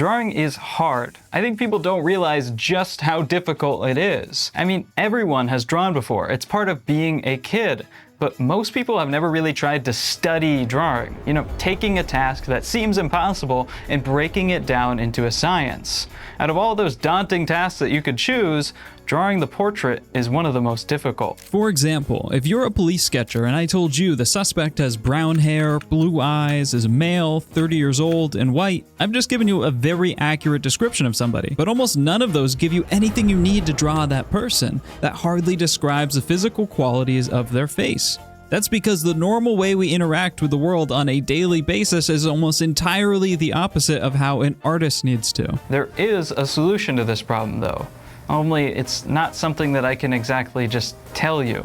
Drawing is hard. I think people don't realize just how difficult it is. I mean, everyone has drawn before. It's part of being a kid. But most people have never really tried to study drawing. You know, taking a task that seems impossible and breaking it down into a science. Out of all those daunting tasks that you could choose, drawing the portrait is one of the most difficult. For example, if you're a police sketcher and I told you the suspect has brown hair, blue eyes, is male, 30 years old, and white, I've just given you a very accurate description of somebody. But almost none of those give you anything you need to draw that person. That hardly describes the physical qualities of their face. That's because the normal way we interact with the world on a daily basis is almost entirely the opposite of how an artist needs to. There is a solution to this problem though. Only it's not something that I can exactly just tell you.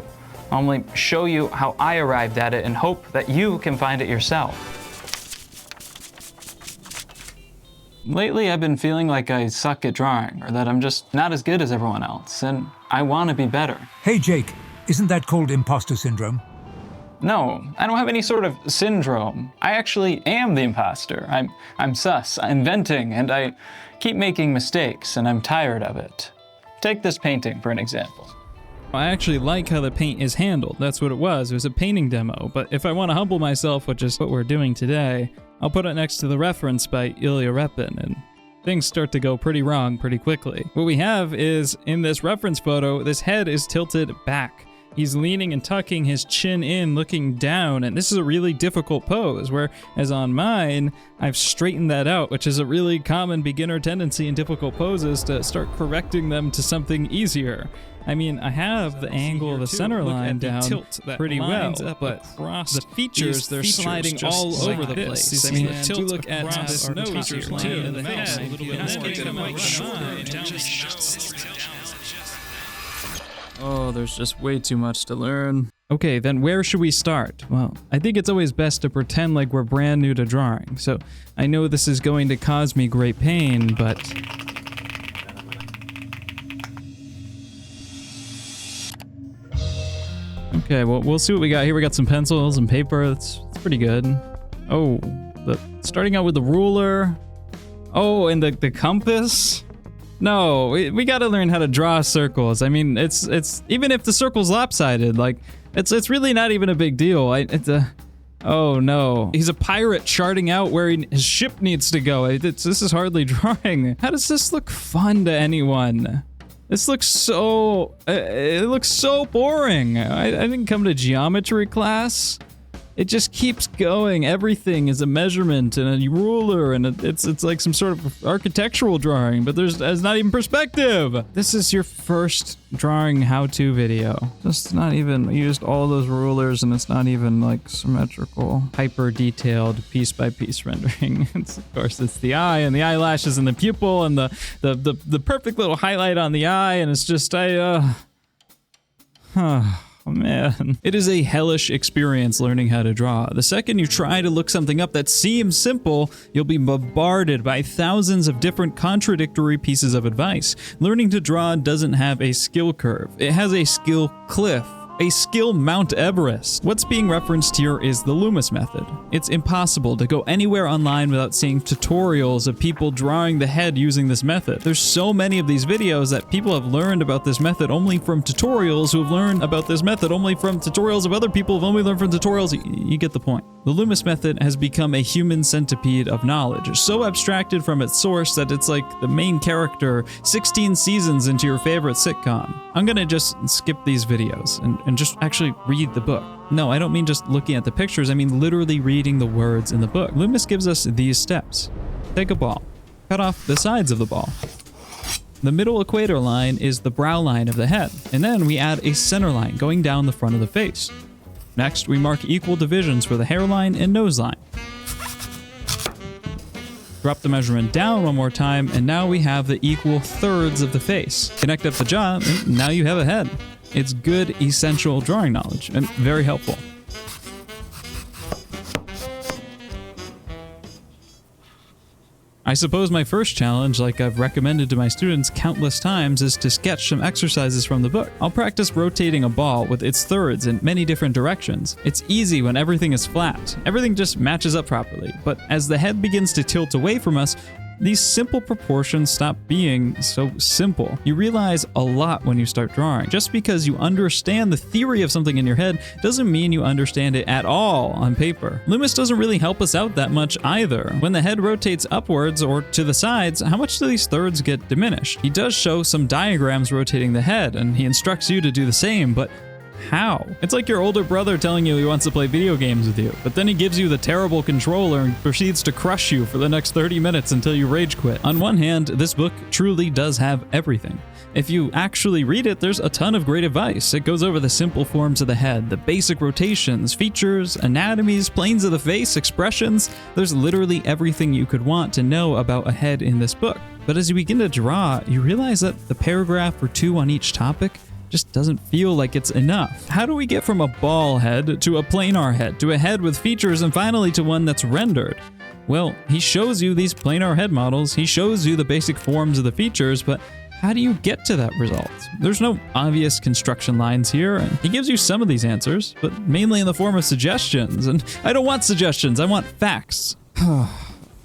I'll only show you how I arrived at it and hope that you can find it yourself. Lately I've been feeling like I suck at drawing, or that I'm just not as good as everyone else, and I want to be better. Hey Jake, isn't that called imposter syndrome? No, I don't have any sort of syndrome. I actually am the imposter. I'm sus, inventing, and I keep making mistakes, and I'm tired of it. Take this painting for an example. I actually like how the paint is handled. That's what it was. It was a painting demo. But if I want to humble myself, which is what we're doing today, I'll put it next to the reference by Ilya Repin, and things start to go pretty wrong pretty quickly. What we have is, in this reference photo, this head is tilted back. He's leaning and tucking his chin in, looking down, and this is a really difficult pose, whereas on mine, I've straightened that out, which is a really common beginner tendency in difficult poses to start correcting them to something easier. I mean, I have the angle of the center line down pretty well, but the features, they're sliding all over the place. I mean, if you look at this nose here, too, and the head, a little bit more. Oh, there's just way too much to learn. Okay, then where should we start? Well, I think it's always best to pretend like we're brand new to drawing. So I know this is going to cause me great pain, but... Okay, well, we'll see what we got here. We got some pencils and paper. That's pretty good. Oh, starting out with the ruler. Oh, and the compass. No, we gotta learn how to draw circles. I mean, it's even if the circle's lopsided, like, it's really not even a big deal. Oh no. He's a pirate charting out where his ship needs to go. This is hardly drawing. How does this look fun to anyone? This looks so, it looks so boring. I didn't come to geometry class. It just keeps going. Everything is a measurement and a ruler, and it's like some sort of architectural drawing, but there's not even perspective. This is your first drawing how-to video. Just not even used all those rulers, and it's not even like symmetrical, hyper detailed piece by piece rendering. Of course, it's the eye and the eyelashes and the pupil and the perfect little highlight on the eye, and it's just Oh man. It is a hellish experience learning how to draw. The second you try to look something up that seems simple, you'll be bombarded by thousands of different contradictory pieces of advice. Learning to draw doesn't have a skill curve. It has a skill cliff. A skill Mount Everest. What's being referenced here is the Loomis Method. It's impossible to go anywhere online without seeing tutorials of people drawing the head using this method. There's so many of these videos that people have learned about this method only from tutorials who have learned about this method only from tutorials of other people who've only learned from tutorials. You get the point. The Loomis Method has become a human centipede of knowledge, so abstracted from its source that it's like the main character 16 seasons into your favorite sitcom. I'm gonna just skip these videos and just actually read the book. No, I don't mean just looking at the pictures, I mean literally reading the words in the book. Loomis gives us these steps. Take a ball. Cut off the sides of the ball. The middle equator line is the brow line of the head, and then we add a center line going down the front of the face. Next, we mark equal divisions for the hairline and nose line. Drop the measurement down one more time, and now we have the equal thirds of the face. Connect up the jaw, and now you have a head. It's good, essential drawing knowledge, and very helpful. I suppose my first challenge, like I've recommended to my students countless times, is to sketch some exercises from the book. I'll practice rotating a ball with its thirds in many different directions. It's easy when everything is flat. Everything just matches up properly. But as the head begins to tilt away from us, these simple proportions stop being so simple. You realize a lot when you start drawing. Just because you understand the theory of something in your head doesn't mean you understand it at all on paper. Loomis doesn't really help us out that much either. When the head rotates upwards or to the sides, how much do these thirds get diminished? He does show some diagrams rotating the head, and he instructs you to do the same, but how? It's like your older brother telling you he wants to play video games with you, but then he gives you the terrible controller and proceeds to crush you for the next 30 minutes until you rage quit. On one hand, this book truly does have everything. If you actually read it, there's a ton of great advice. It goes over the simple forms of the head, the basic rotations, features, anatomies, planes of the face, expressions. There's literally everything you could want to know about a head in this book. But as you begin to draw, you realize that the paragraph or two on each topic just doesn't feel like it's enough. How do we get from a ball head to a planar head to a head with features and finally to one that's rendered? Well, he shows you these planar head models, he shows you the basic forms of the features, but how do you get to that result? There's no obvious construction lines here, and he gives you some of these answers, but mainly in the form of suggestions. And I don't want suggestions, I want facts.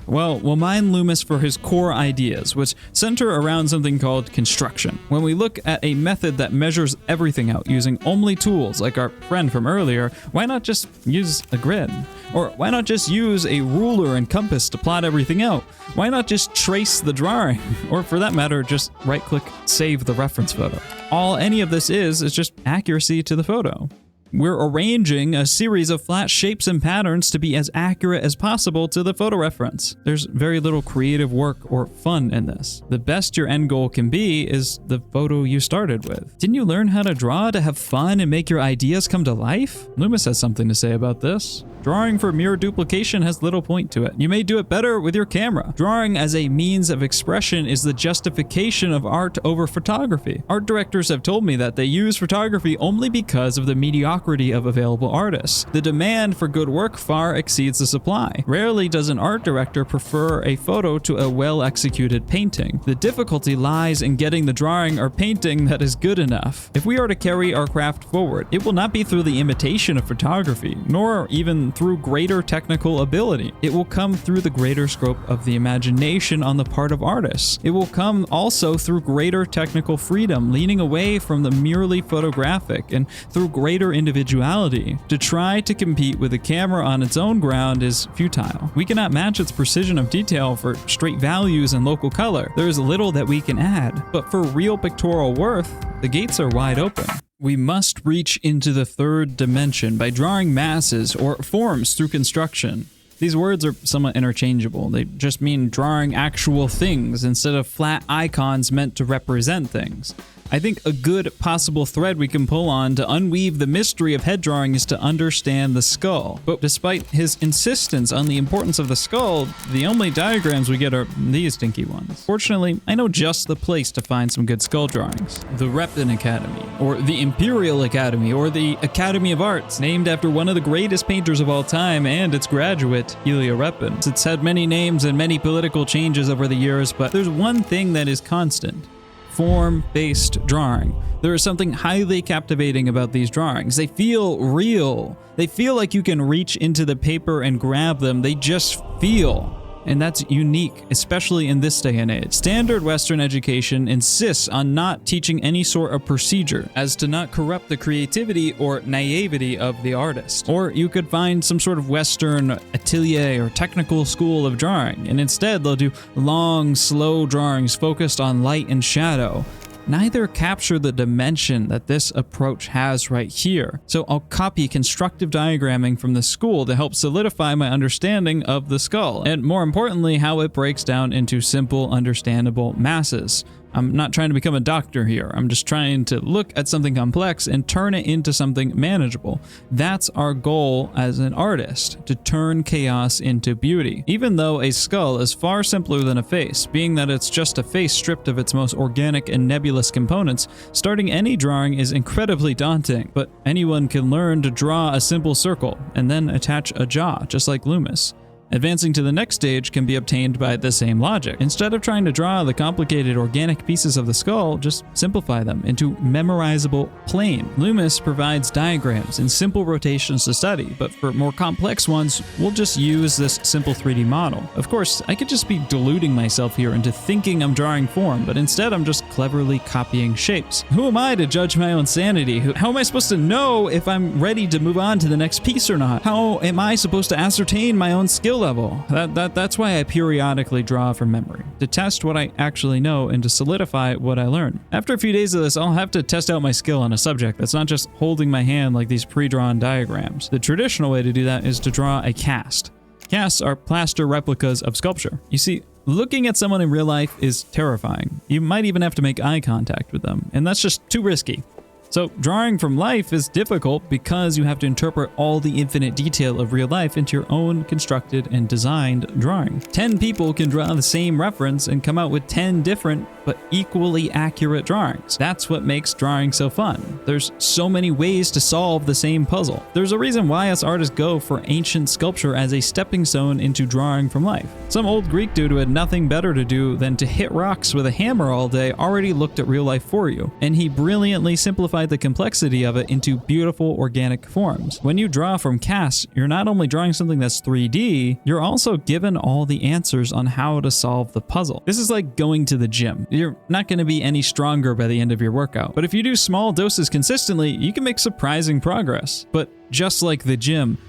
Well, we'll mine Loomis for his core ideas, which center around something called construction. When we look at a method that measures everything out using only tools like our friend from earlier, why not just use a grid? Or why not just use a ruler and compass to plot everything out? Why not just trace the drawing? Or for that matter, just right-click, save the reference photo. All any of this is just accuracy to the photo. We're arranging a series of flat shapes and patterns to be as accurate as possible to the photo reference. There's very little creative work or fun in this. The best your end goal can be is the photo you started with. Didn't you learn how to draw to have fun and make your ideas come to life? Loomis has something to say about this. Drawing for mere duplication has little point to it. You may do it better with your camera. Drawing as a means of expression is the justification of art over photography. Art directors have told me that they use photography only because of the mediocrity of available artists. The demand for good work far exceeds the supply. Rarely does an art director prefer a photo to a well-executed painting. The difficulty lies in getting the drawing or painting that is good enough. If we are to carry our craft forward, it will not be through the imitation of photography, nor even through greater technical ability. It will come through the greater scope of the imagination on the part of artists. It will come also through greater technical freedom, leaning away from the merely photographic, and through greater individuality. To try to compete with the camera on its own ground is futile. We cannot match its precision of detail for straight values and local color. There is little that we can add, but for real pictorial worth, the gates are wide open. We must reach into the third dimension by drawing masses or forms through construction. These words are somewhat interchangeable. They just mean drawing actual things instead of flat icons meant to represent things. I think a good possible thread we can pull on to unweave the mystery of head drawing is to understand the skull. But despite his insistence on the importance of the skull, the only diagrams we get are these dinky ones. Fortunately, I know just the place to find some good skull drawings. The Repton Academy, or the Imperial Academy, or the Academy of Arts, named after one of the greatest painters of all time and its graduate, Elia Repton. It's had many names and many political changes over the years, but there's one thing that is constant. Form-based drawing. There is something highly captivating about these drawings. They feel real. They feel like you can reach into the paper and grab them. They just feel. And that's unique, especially in this day and age. Standard Western education insists on not teaching any sort of procedure, as to not corrupt the creativity or naivety of the artist. Or you could find some sort of Western atelier or technical school of drawing, and instead they'll do long, slow drawings focused on light and shadow. Neither capture the dimension that this approach has right here. So I'll copy constructive diagramming from the school to help solidify my understanding of the skull, and more importantly, how it breaks down into simple, understandable masses. I'm not trying to become a doctor here. I'm just trying to look at something complex and turn it into something manageable. That's our goal as an artist, to turn chaos into beauty. Even though a skull is far simpler than a face, being that it's just a face stripped of its most organic and nebulous components, starting any drawing is incredibly daunting, but anyone can learn to draw a simple circle and then attach a jaw, just like Loomis. Advancing to the next stage can be obtained by the same logic. Instead of trying to draw the complicated organic pieces of the skull, just simplify them into memorizable plane. Loomis provides diagrams and simple rotations to study, but for more complex ones, we'll just use this simple 3D model. Of course, I could just be deluding myself here into thinking I'm drawing form, but instead I'm just cleverly copying shapes. Who am I to judge my own sanity? How am I supposed to know if I'm ready to move on to the next piece or not? How am I supposed to ascertain my own skill level? That's why I periodically draw from memory, to test what I actually know and to solidify what I learn. After a few days of this, I'll have to test out my skill on a subject that's not just holding my hand like these pre-drawn diagrams. The traditional way to do that is to draw a cast. Casts are plaster replicas of sculpture. You see, looking at someone in real life is terrifying. You might even have to make eye contact with them, and that's just too risky. So drawing from life is difficult because you have to interpret all the infinite detail of real life into your own constructed and designed drawing. 10 people can draw the same reference and come out with 10 different but equally accurate drawings. That's what makes drawing so fun. There's so many ways to solve the same puzzle. There's a reason why us artists go for ancient sculpture as a stepping stone into drawing from life. Some old Greek dude who had nothing better to do than to hit rocks with a hammer all day already looked at real life for you, and he brilliantly simplified the complexity of it into beautiful organic forms. When you draw from casts, you're not only drawing something that's 3D, you're also given all the answers on how to solve the puzzle. This is like going to the gym. You're not going to be any stronger by the end of your workout, but if you do small doses consistently, you can make surprising progress. But just like the gym,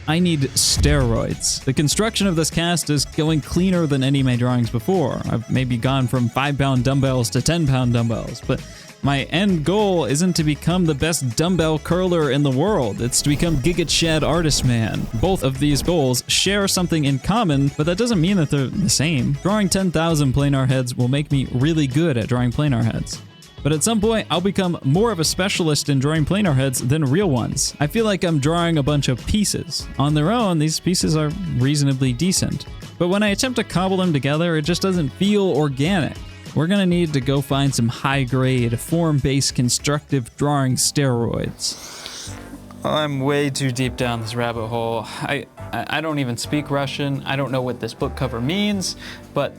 I need steroids. The construction of this cast is going cleaner than any of my drawings before. I've maybe gone from 5-pound dumbbells to 10-pound dumbbells, but my end goal isn't to become the best dumbbell curler in the world. It's to become Giga Chad Artist Man. Both of these goals share something in common, but that doesn't mean that they're the same. Drawing 10,000 planar heads will make me really good at drawing planar heads. But at some point, I'll become more of a specialist in drawing planar heads than real ones. I feel like I'm drawing a bunch of pieces. On their own, these pieces are reasonably decent. But when I attempt to cobble them together, it just doesn't feel organic. We're gonna need to go find some high-grade, form-based constructive drawing steroids. I'm way too deep down this rabbit hole. I don't even speak Russian. I don't know what this book cover means, but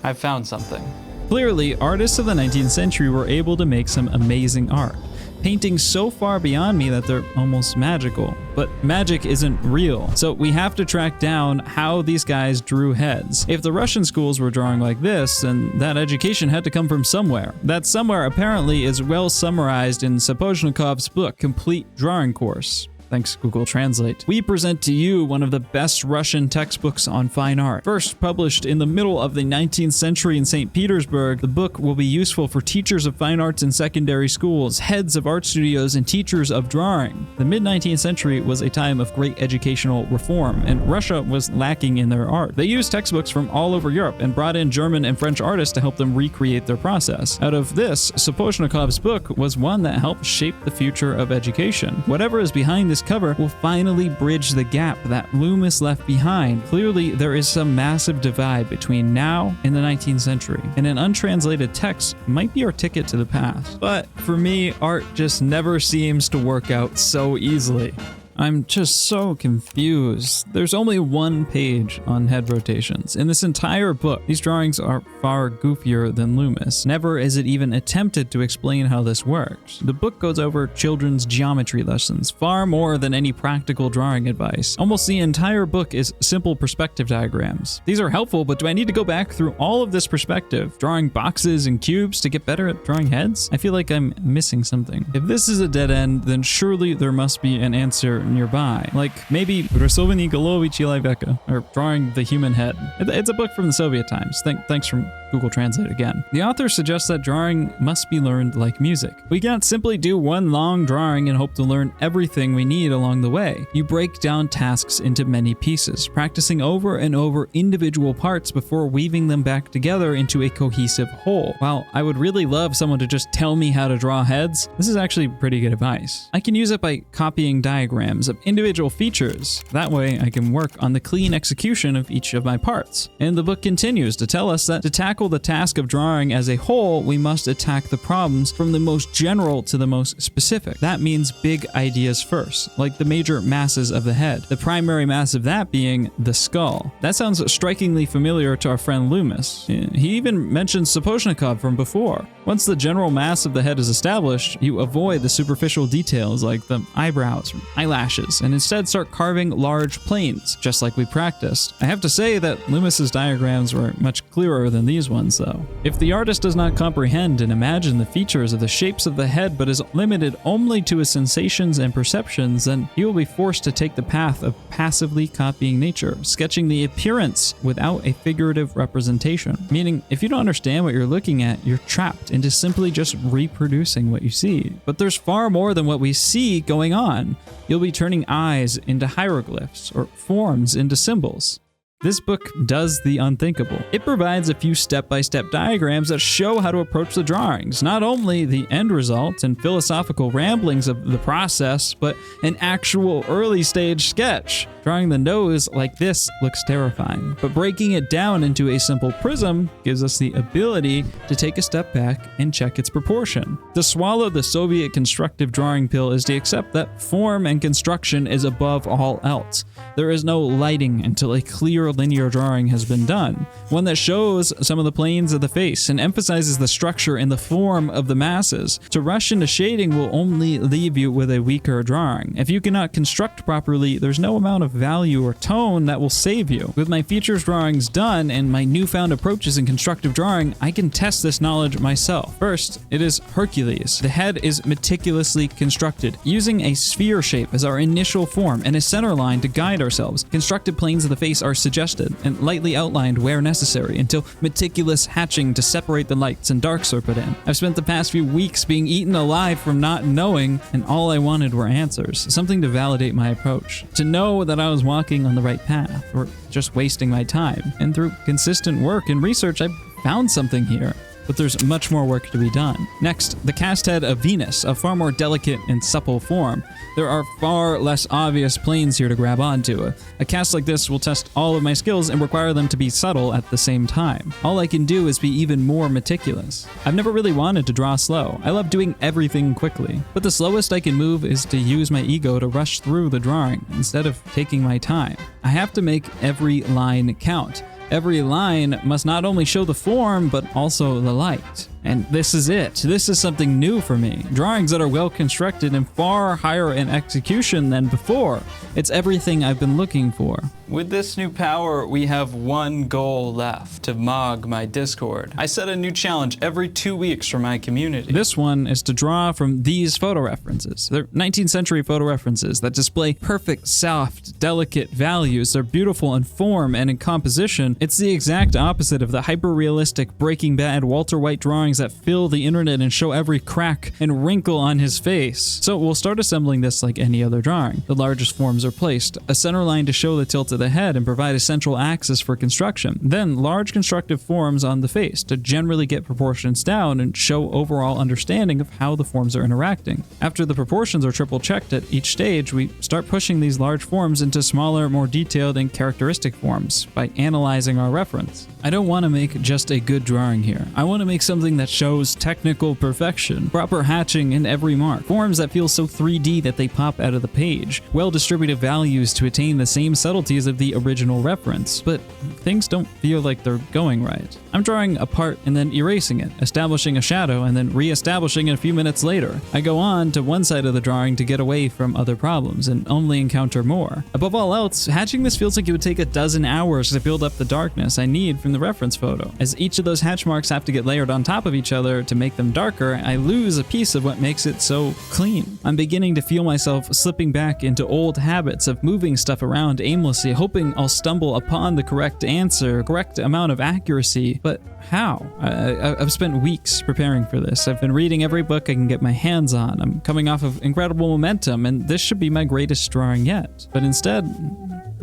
I found something. Clearly, artists of the 19th century were able to make some amazing art, painting so far beyond me that they're almost magical. But magic isn't real, so we have to track down how these guys drew heads. If the Russian schools were drawing like this, then that education had to come from somewhere. That somewhere apparently is well summarized in Sapochnikov's book, Complete Drawing Course. Thanks, Google Translate. We present to you one of the best Russian textbooks on fine art. First published in the middle of the 19th century in St. Petersburg, the book will be useful for teachers of fine arts in secondary schools, heads of art studios, and teachers of drawing. The mid-19th century was a time of great educational reform, and Russia was lacking in their art. They used textbooks from all over Europe and brought in German and French artists to help them recreate their process. Out of this, Sapochnikov's book was one that helped shape the future of education. Whatever is behind this cover will finally bridge the gap that Loomis left behind. Clearly, there is some massive divide between now and the 19th century, and an untranslated text might be our ticket to the past. But for me, art just never seems to work out so easily. I'm just so confused. There's only one page on head rotations. In this entire book, these drawings are far goofier than Loomis. Never is it even attempted to explain how this works. The book goes over children's geometry lessons far more than any practical drawing advice. Almost the entire book is simple perspective diagrams. These are helpful, but do I need to go back through all of this perspective, drawing boxes and cubes to get better at drawing heads? I feel like I'm missing something. If this is a dead end, then surely there must be an answer nearby, like maybe Rysovany Головy Человека, or drawing the human head. It's a book from the Soviet times. Thanks from Google Translate again. The author suggests that drawing must be learned like music. We can't simply do one long drawing and hope to learn everything we need along the way. You break down tasks into many pieces, practicing over and over individual parts before weaving them back together into a cohesive whole. While I would really love someone to just tell me how to draw heads, this is actually pretty good advice. I can use it by copying diagrams of individual features. That way I can work on the clean execution of each of my parts. And the book continues to tell us that to tackle tackle the task of drawing as a whole, we must attack the problems from the most general to the most specific. That means big ideas first, like the major masses of the head, the primary mass of that being the skull. That sounds strikingly familiar to our friend Loomis. He even mentioned Sapochnikov from before. Once the general mass of the head is established, you avoid the superficial details like the eyebrows, eyelashes, and instead start carving large planes, just like we practiced. I have to say that Loomis's diagrams were much clearer than these ones, though. If the artist does not comprehend and imagine the features of the shapes of the head but is limited only to his sensations and perceptions, then he will be forced to take the path of passively copying nature, sketching the appearance without a figurative representation. Meaning, if you don't understand what you're looking at, you're trapped into simply just reproducing what you see. But there's far more than what we see going on. You'll be turning eyes into hieroglyphs or forms into symbols. This book does the unthinkable. It provides a few step-by-step diagrams that show how to approach the drawings, not only the end result and philosophical ramblings of the process, but an actual early-stage sketch. Drawing the nose like this looks terrifying, but breaking it down into a simple prism gives us the ability to take a step back and check its proportion. To swallow the Soviet constructive drawing pill is to accept that form and construction is above all else. There is no lighting until a clear linear drawing has been done, one that shows some of the planes of the face and emphasizes the structure and the form of the masses. To rush into shading will only leave you with a weaker drawing. If you cannot construct properly, there's no amount of value or tone that will save you. With my features drawings done and my newfound approaches in constructive drawing, I can test this knowledge myself. First, it is Hercules. The head is meticulously constructed, using a sphere shape as our initial form and a center line to guide ourselves. Constructed planes of the face are suggested and lightly outlined where necessary until meticulous hatching to separate the lights and darks are put in. I've spent the past few weeks being eaten alive from not knowing, and all I wanted were answers, something to validate my approach, to know that I was walking on the right path or just wasting my time. And through consistent work and research, I found something here. But there's much more work to be done. Next, the cast head of Venus, a far more delicate and supple form. There are far less obvious planes here to grab onto. A cast like this will test all of my skills and require them to be subtle at the same time. All I can do is be even more meticulous. I've never really wanted to draw slow. I love doing everything quickly. But the slowest I can move is to use my ego to rush through the drawing instead of taking my time. I have to make every line count. Every line must not only show the form, but also the light. And this is it. This is something new for me. Drawings that are well constructed and far higher in execution than before. It's everything I've been looking for. With this new power, we have one goal left: to mog my Discord. I set a new challenge every 2 weeks for my community. This one is to draw from these photo references. They're 19th century photo references that display perfect, soft, delicate values. They're beautiful in form and in composition. It's the exact opposite of the hyper-realistic Breaking Bad Walter White drawings that fill the internet and show every crack and wrinkle on his face. So we'll start assembling this like any other drawing. The largest forms are placed, a center line to show the tilt of the head and provide a central axis for construction. Then large constructive forms on the face to generally get proportions down and show overall understanding of how the forms are interacting. After the proportions are triple checked at each stage, we start pushing these large forms into smaller, more detailed and characteristic forms by analyzing our reference. I don't want to make just a good drawing here. I want to make something that shows technical perfection, proper hatching in every mark, forms that feel so 3D that they pop out of the page, well-distributed values to attain the same subtleties of the original reference, but things don't feel like they're going right. I'm drawing a part and then erasing it, establishing a shadow and then re-establishing it a few minutes later. I go on to one side of the drawing to get away from other problems and only encounter more. Above all else, hatching this feels like it would take a dozen hours to build up the darkness I need from the reference photo. As each of those hatch marks have to get layered on top of each other to make them darker, I lose a piece of what makes it so clean. I'm beginning to feel myself slipping back into old habits of moving stuff around aimlessly, hoping I'll stumble upon the correct answer, correct amount of accuracy. But how? I've spent weeks preparing for this. I've been reading every book I can get my hands on. I'm coming off of incredible momentum, and this should be my greatest drawing yet. But instead,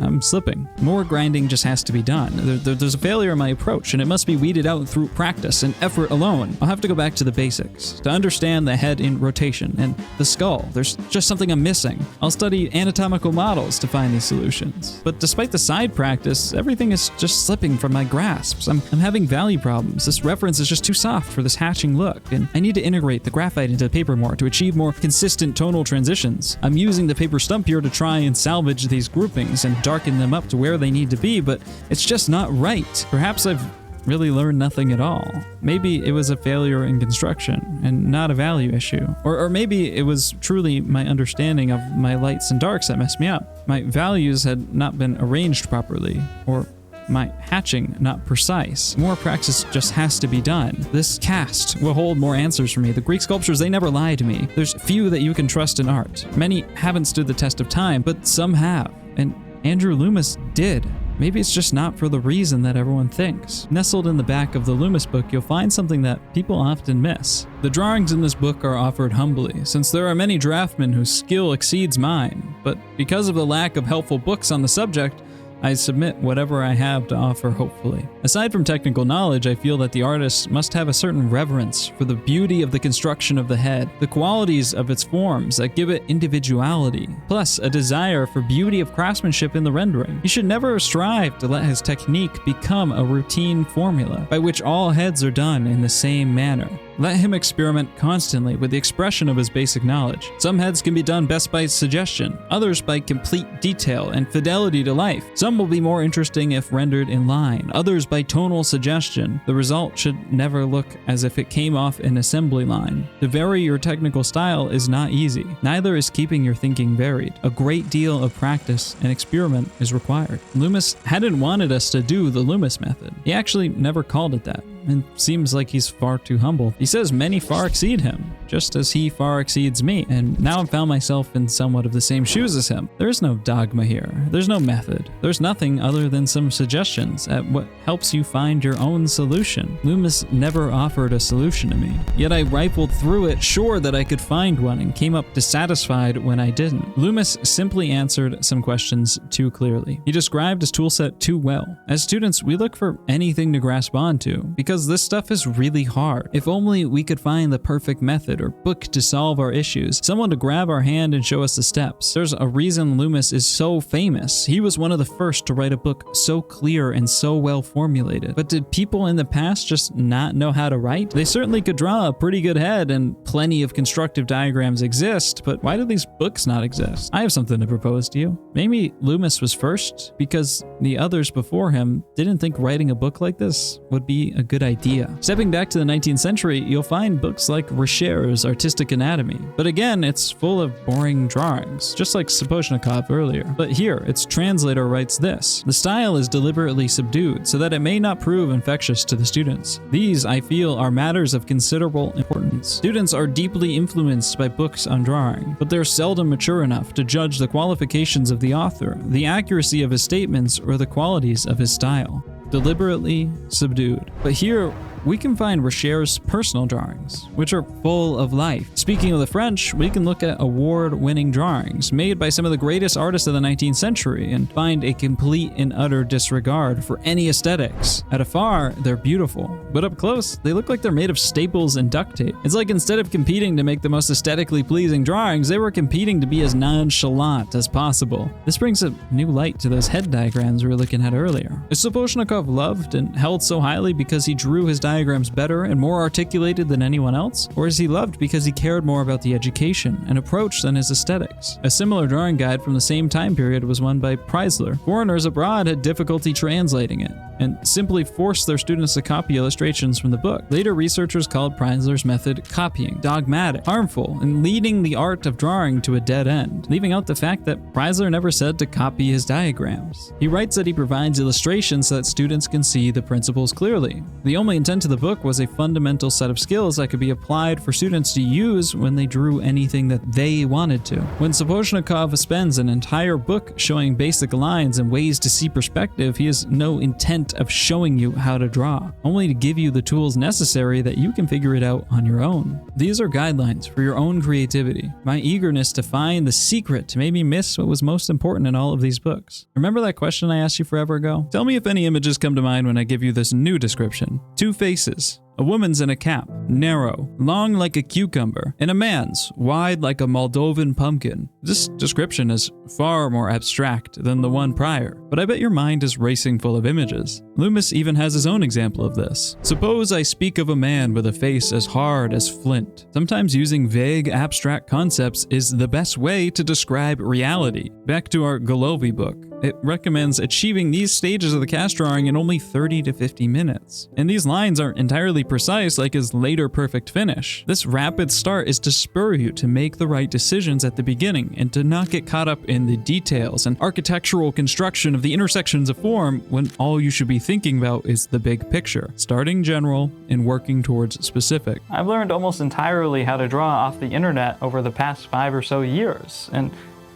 I'm slipping. More grinding just has to be done. There's a failure in my approach, and it must be weeded out through practice and effort alone. I'll have to go back to the basics. To understand the head in rotation and the skull, there's just something I'm missing. I'll study anatomical models to find these solutions. But despite the side practice, everything is just slipping from my grasps. I'm having value problems. This reference is just too soft for this hatching look, and I need to integrate the graphite into the paper more to achieve more consistent tonal transitions. I'm using the paper stump here to try and salvage these groupings and darken them up to where they need to be, but it's just not right. Perhaps I've really learned nothing at all. Maybe it was a failure in construction and not a value issue. Or maybe it was truly my understanding of my lights and darks that messed me up. My values had not been arranged properly, or my hatching not precise. More practice just has to be done. This cast will hold more answers for me. The Greek sculptures, they never lie to me. There's few that you can trust in art. Many haven't stood the test of time, but some have. And Andrew Loomis did. Maybe it's just not for the reason that everyone thinks. Nestled in the back of the Loomis book, you'll find something that people often miss. The drawings in this book are offered humbly, since there are many draughtsmen whose skill exceeds mine, but because of the lack of helpful books on the subject, I submit whatever I have to offer hopefully. Aside from technical knowledge, I feel that the artist must have a certain reverence for the beauty of the construction of the head, the qualities of its forms that give it individuality, plus a desire for beauty of craftsmanship in the rendering. He should never strive to let his technique become a routine formula by which all heads are done in the same manner. Let him experiment constantly with the expression of his basic knowledge. Some heads can be done best by suggestion, others by complete detail and fidelity to life. Some will be more interesting if rendered in line, others by tonal suggestion. The result should never look as if it came off an assembly line. To vary your technical style is not easy. Neither is keeping your thinking varied. A great deal of practice and experiment is required. Loomis hadn't wanted us to do the Loomis method. He actually never called it that. And seems like he's far too humble. He says many far exceed him, just as he far exceeds me, and now I've found myself in somewhat of the same shoes as him. There is no dogma here. There's no method. There's nothing other than some suggestions at what helps you find your own solution. Loomis never offered a solution to me, yet I rifled through it sure that I could find one and came up dissatisfied when I didn't. Loomis simply answered some questions too clearly. He described his toolset too well. As students, we look for anything to grasp onto, because this stuff is really hard. If only we could find the perfect method or book to solve our issues, someone to grab our hand and show us the steps. There's a reason Loomis is so famous. He was one of the first to write a book so clear and so well formulated. But did people in the past just not know how to write? They certainly could draw a pretty good head and plenty of constructive diagrams exist, but why do these books not exist? I have something to propose to you. Maybe Loomis was first because the others before him didn't think writing a book like this would be a good idea. Stepping back to the 19th century, you'll find books like Richer's Artistic Anatomy. But again, it's full of boring drawings, just like Sapochnikov earlier. But here, its translator writes this: the style is deliberately subdued so that it may not prove infectious to the students. These, I feel, are matters of considerable importance. Students are deeply influenced by books on drawing, but they're seldom mature enough to judge the qualifications of the author, the accuracy of his statements, or the qualities of his style. Deliberately subdued. But here, we can find Richer's personal drawings, which are full of life. Speaking of the French, we can look at award-winning drawings made by some of the greatest artists of the 19th century and find a complete and utter disregard for any aesthetics. At afar, they're beautiful, but up close, they look like they're made of staples and duct tape. It's like instead of competing to make the most aesthetically pleasing drawings, they were competing to be as nonchalant as possible. This brings a new light to those head diagrams we were looking at earlier. Is Sapochnikov loved and held so highly because he drew his diagrams better and more articulated than anyone else? Or is he loved because he cared more about the education and approach than his aesthetics? A similar drawing guide from the same time period was one by Preisler. Foreigners abroad had difficulty translating it and simply forced their students to copy illustrations from the book. Later researchers called Preisler's method copying, dogmatic, harmful, and leading the art of drawing to a dead end, leaving out the fact that Preisler never said to copy his diagrams. He writes that he provides illustrations so that students can see the principles clearly. The only intention sent to the book was a fundamental set of skills that could be applied for students to use when they drew anything that they wanted to. When Sapochnikov spends an entire book showing basic lines and ways to see perspective, he has no intent of showing you how to draw, only to give you the tools necessary that you can figure it out on your own. These are guidelines for your own creativity. My eagerness to find the secret to make me miss what was most important in all of these books. Remember that question I asked you forever ago? Tell me if any images come to mind when I give you this new description. Two faces. A woman's in a cap, narrow, long like a cucumber, and a man's, wide like a Moldovan pumpkin. This description is far more abstract than the one prior, but I bet your mind is racing full of images. Loomis even has his own example of this. Suppose I speak of a man with a face as hard as flint. Sometimes using vague, abstract concepts is the best way to describe reality. Back to our Golovi book. It recommends achieving these stages of the cast drawing in only 30 to 50 minutes. And these lines aren't entirely precise like his later perfect finish. This rapid start is to spur you to make the right decisions at the beginning and to not get caught up in the details and architectural construction of the intersections of form when all you should be thinking about is the big picture, starting general and working towards specific. I've learned almost entirely how to draw off the internet over the past 5 or so years, and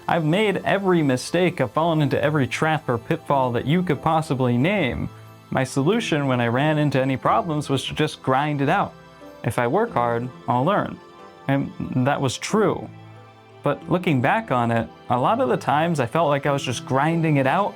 I've made every mistake, I've fallen into every trap or pitfall that you could possibly name. My solution when I ran into any problems was to just grind it out. If I work hard, I'll learn. And that was true. But looking back on it, a lot of the times I felt like I was just grinding it out.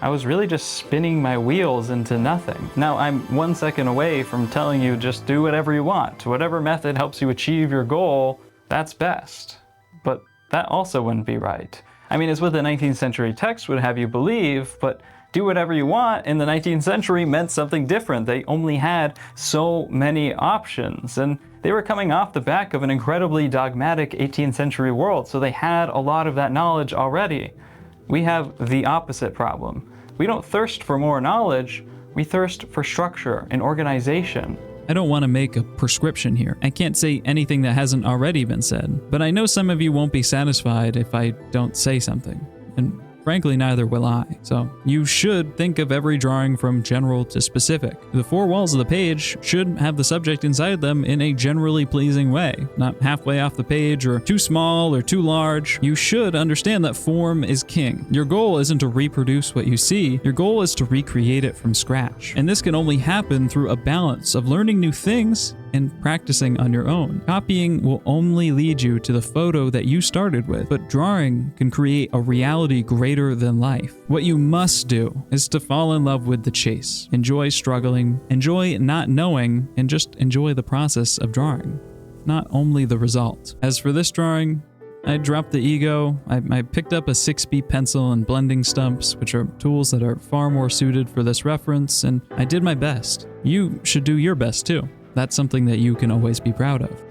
I was really just spinning my wheels into nothing. Now I'm 1 second away from telling you just do whatever you want. Whatever method helps you achieve your goal, that's best. But that also wouldn't be right. I mean, it's what the 19th century text would have you believe, but do whatever you want in the 19th century meant something different. They only had so many options, and they were coming off the back of an incredibly dogmatic 18th century world, so they had a lot of that knowledge already. We have the opposite problem. We don't thirst for more knowledge, we thirst for structure and organization. I don't want to make a prescription here. I can't say anything that hasn't already been said, but I know some of you won't be satisfied if I don't say something. And frankly, neither will I. So you should think of every drawing from general to specific. The 4 walls of the page should have the subject inside them in a generally pleasing way, not halfway off the page or too small or too large. You should understand that form is king. Your goal isn't to reproduce what you see, your goal is to recreate it from scratch. And this can only happen through a balance of learning new things and practicing on your own. Copying will only lead you to the photo that you started with, but drawing can create a reality greater than life. What you must do is to fall in love with the chase. Enjoy struggling, enjoy not knowing, and just enjoy the process of drawing, not only the result. As for this drawing, I dropped the ego. I picked up a 6B pencil and blending stumps, which are tools that are far more suited for this reference, and I did my best. You should do your best too. That's something that you can always be proud of.